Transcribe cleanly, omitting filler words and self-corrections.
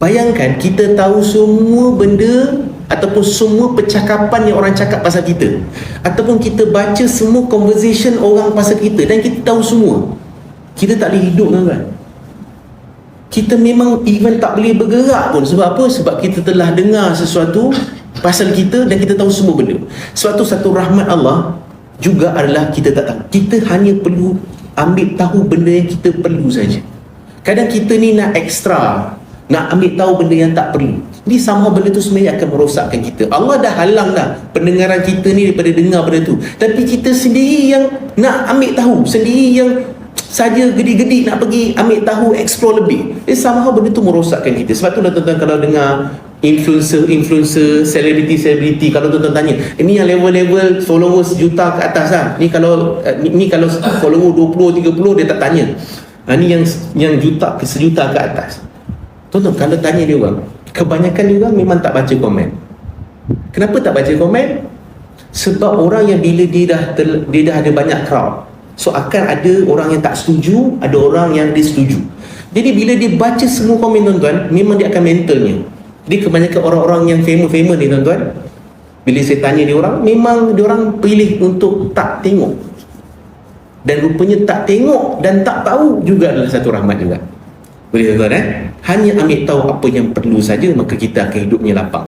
Bayangkan kita tahu semua benda ataupun semua percakapan yang orang cakap pasal kita, ataupun kita baca semua conversation orang pasal kita dan kita tahu semua. Kita tak boleh hidup, tuan-tuan. Kita memang even tak boleh bergerak pun. Sebab apa? Sebab kita telah dengar sesuatu pasal kita dan kita tahu semua benda. Sebab tu satu rahmat Allah juga adalah kita tak tahu. Kita hanya perlu ambil tahu benda yang kita perlu saja. Kadang kita ni nak ekstra, nak ambil tahu benda yang tak perlu. Jadi sama benda tu sebenarnya akan merosakkan kita. Allah dah halang dah pendengaran kita ni daripada dengar benda tu. Tapi kita sendiri yang nak ambil tahu, sendiri yang saja gedi-gedi nak pergi ambil tahu, explore lebih. Jadi sama benda tu merosakkan kita. Sebab tu tuan-tuan kalau dengar influencer, selebriti, kalau tuan-tuan tanya, ini yang level followers juta ke atas lah. Ni kalau follower 20, 30 dia tak tanya. Ni yang juta ke sejuta ke atas. Tuan-tuan kalau tanya dia orang, kebanyakan dia orang memang tak baca komen. Kenapa tak baca komen? Sebab orang yang bila dia dah ada banyak crowd, so akan ada orang yang tak setuju, ada orang yang dia setuju. Jadi bila dia baca semua komen, tuan-tuan, memang dia akan mentalnya. Jadi kebanyakan orang-orang yang famous ni, tuan-tuan, bila saya tanya dia orang, memang dia orang pilih untuk tak tengok. Dan rupanya tak tengok dan tak tahu juga adalah satu rahmat juga. Boleh, tuan-tuan, hanya ambil tahu apa yang perlu saja, maka kita akan hidupnya lapang.